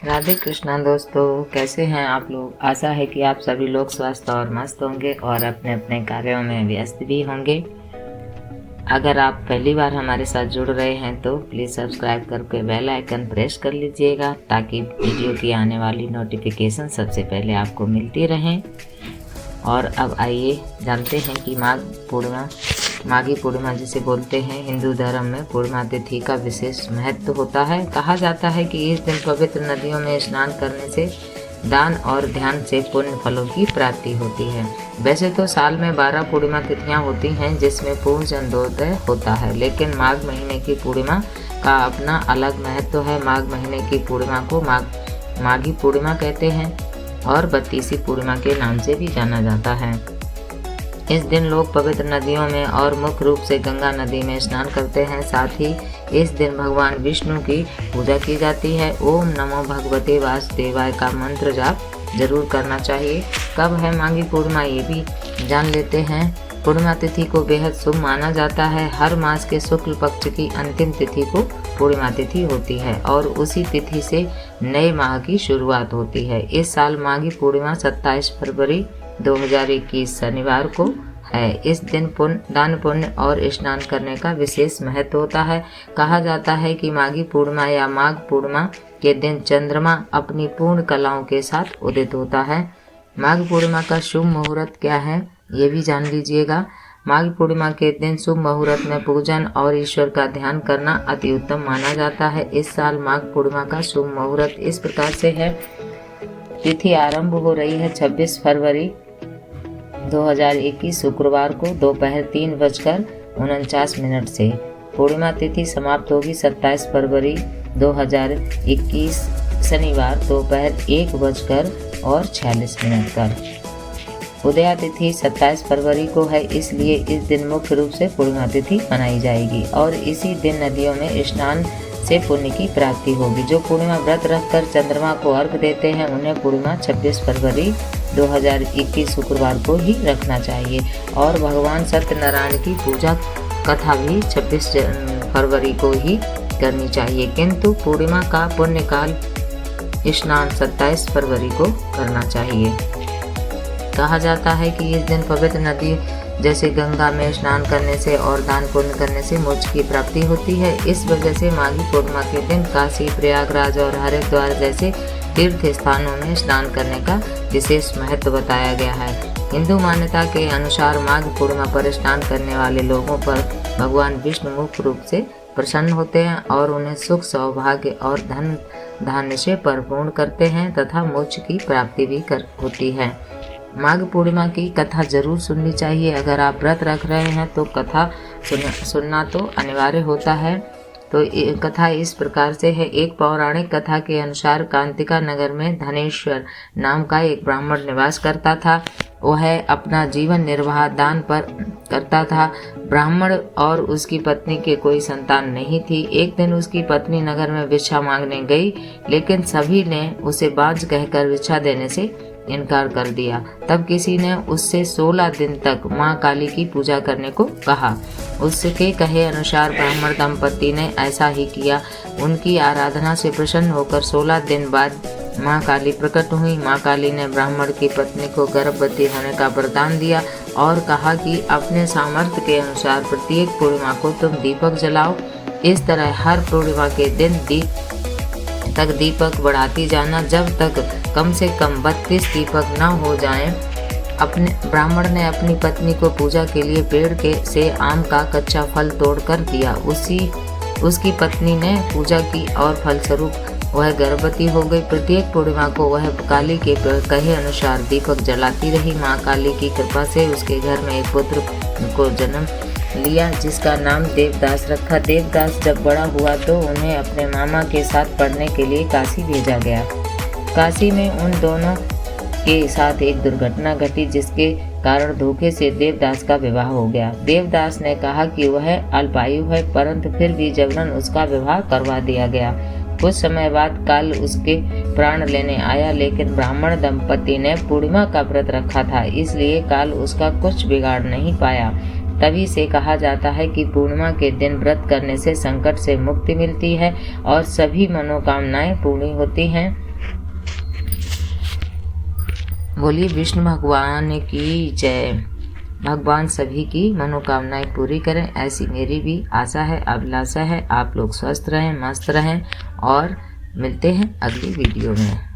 राधे कृष्णा दोस्तों, कैसे हैं आप लोग। आशा है कि आप सभी लोग स्वस्थ और मस्त होंगे और अपने अपने कार्यों में व्यस्त भी होंगे। अगर आप पहली बार हमारे साथ जुड़ रहे हैं तो प्लीज़ सब्सक्राइब करके बेल आइकन प्रेस कर लीजिएगा ताकि वीडियो की आने वाली नोटिफिकेशन सबसे पहले आपको मिलती रहें। और अब आइए जानते हैं कि माघी पूर्णिमा जिसे बोलते हैं, हिंदू धर्म में पूर्णिमा तिथि का विशेष महत्व होता है। कहा जाता है कि इस दिन पवित्र नदियों में स्नान करने से दान और ध्यान से पुण्य फलों की प्राप्ति होती है। वैसे तो साल में 12 पूर्णिमा तिथियां होती हैं जिसमें पूर्ण चंद्रोदय होता है, लेकिन माघ महीने की पूर्णिमा का अपना अलग महत्व है। माघ महीने की पूर्णिमा को माघी पूर्णिमा कहते हैं और 32वीं पूर्णिमा के नाम से भी जाना जाता है। इस दिन लोग पवित्र नदियों में और मुख्य रूप से गंगा नदी में स्नान करते हैं। साथ ही इस दिन भगवान विष्णु की पूजा की जाती है। ओम नमो भगवते वासुदेवाय का मंत्र जाप जरूर करना चाहिए। कब है माघी पूर्णिमा ये भी जान लेते हैं। पूर्णिमा तिथि को बेहद शुभ माना जाता है। हर मास के शुक्ल पक्ष की अंतिम तिथि को पूर्णिमा तिथि होती है और उसी तिथि से नए माह की शुरुआत होती है। इस साल माघी पूर्णिमा 27 फरवरी 2021 शनिवार को है। इस दिन दान पुण्य और स्नान करने का विशेष महत्व होता है। कहा जाता है कि माघी पूर्णिमा या माघ पूर्णिमा के दिन चंद्रमा अपनी पूर्ण कलाओं के साथ उदित होता है। माघ पूर्णिमा का शुभ मुहूर्त क्या है ये भी जान लीजिएगा। माघ पूर्णिमा के दिन शुभ मुहूर्त में पूजन और ईश्वर का ध्यान करना अति उत्तम माना जाता है। इस साल माघ पूर्णिमा का शुभ मुहूर्त इस प्रकार से है। तिथि आरंभ हो रही है 26 फरवरी 2021 शुक्रवार को दोपहर 3:49 से। पूर्णिमा तिथि समाप्त होगी 27 फरवरी 2021 शनिवार दोपहर 1:46 पर। उदया तिथि 27 फरवरी को है, इसलिए इस दिन मुख्य रूप से पूर्णिमा तिथि मनाई जाएगी और इसी दिन नदियों में स्नान से पुण्य की प्राप्ति होगी। जो पूर्णिमा व्रत रखकर चंद्रमा को अर्घ देते हैं उन्हें पूर्णिमा 26 फरवरी 2021 शुक्रवार को ही रखना चाहिए। और भगवान सत्यनारायण की पूजा कथा भी 26 फरवरी को ही करनी चाहिए, किंतु पूर्णिमा का पुण्यकाल स्नान 27 फरवरी को करना चाहिए। कहा जाता है कि इस दिन पवित्र नदी जैसे गंगा में स्नान करने से और दान पुण्य करने से मोक्ष की प्राप्ति होती है। इस वजह से माघी पूर्णिमा के दिन काशी, प्रयागराज और हरिद्वार जैसे तीर्थ स्थानों में स्नान करने का विशेष महत्व बताया गया है। हिंदू मान्यता के अनुसार माघ पूर्णिमा पर स्नान करने वाले लोगों पर भगवान विष्णु मुख्य रूप से प्रसन्न होते हैं और उन्हें सुख, सौभाग्य और धन धान्य से परिपूर्ण करते हैं तथा मोक्ष की प्राप्ति भी होती है। माघ पूर्णिमा की कथा जरूर सुननी चाहिए। अगर आप व्रत रख रहे हैं तो कथा सुनना तो अनिवार्य होता है। तो कथा इस प्रकार से है। एक पौराणिक कथा के अनुसार कांतिका नगर में धनेश्वर नाम का एक ब्राह्मण निवास करता था। वह अपना जीवन निर्वाह दान पर करता था। ब्राह्मण और उसकी पत्नी के कोई संतान नहीं थी। एक दिन उसकी पत्नी नगर में भिक्षा मांगने गई, लेकिन सभी ने उसे बांझ कहकर भिक्षा देने से इनकार कर दिया। तब किसी ने उससे 16 दिन तक मां काली की पूजा करने को कहा। उसके कहे अनुसार ब्राह्मण दंपति ने ऐसा ही किया। उनकी आराधना से प्रसन्न होकर 16 दिन बाद मां काली प्रकट हुई। मां काली ने ब्राह्मण की पत्नी को गर्भवती होने का वरदान दिया और कहा कि अपने सामर्थ्य के अनुसार प्रत्येक पूर्णिमा को तुम दीपक जलाओ। इस तरह हर पूर्णिमा के दिन दीपक बढ़ाती जाना जब तक कम से कम 32 दीपक न हो जाएं। ब्राह्मण ने अपनी पत्नी को पूजा के लिए पेड़ से आम का कच्चा फल तोड़कर दिया। उसकी पत्नी ने पूजा की और फलस्वरूप वह गर्भवती हो गई। प्रत्येक पूर्णिमा को वह काली के कहे अनुसार दीपक जलाती रही। माँ काली की कृपा से उसके घर में एक पुत्र को जन्म लिया जिसका नाम देवदास रखा। देवदास जब बड़ा हुआ तो उन्हें अपने मामा के साथ पढ़ने के लिए काशी भेजा गया। काशी में उन दोनों के साथ एक दुर्घटना घटी जिसके कारण धोखे से देवदास का विवाह हो गया। देवदास ने कहा कि वह अल्पायु है, परंतु फिर भी जबरन उसका विवाह करवा दिया गया। कुछ समय बाद काल उसके प्राण लेने आया, लेकिन ब्राह्मण दंपति ने पूर्णिमा का व्रत रखा था, इसलिए काल उसका कुछ बिगाड़ नहीं पाया। तभी से कहा जाता है कि पूर्णिमा के दिन व्रत करने से संकट से मुक्ति मिलती है और सभी मनोकामनाएं पूरी होती हैं। बोलिए विष्णु भगवान की जय। भगवान सभी की मनोकामनाएं पूरी करें, ऐसी मेरी भी आशा है, अभिलाषा है। आप लोग स्वस्थ रहें, मस्त रहें और मिलते हैं अगली वीडियो में।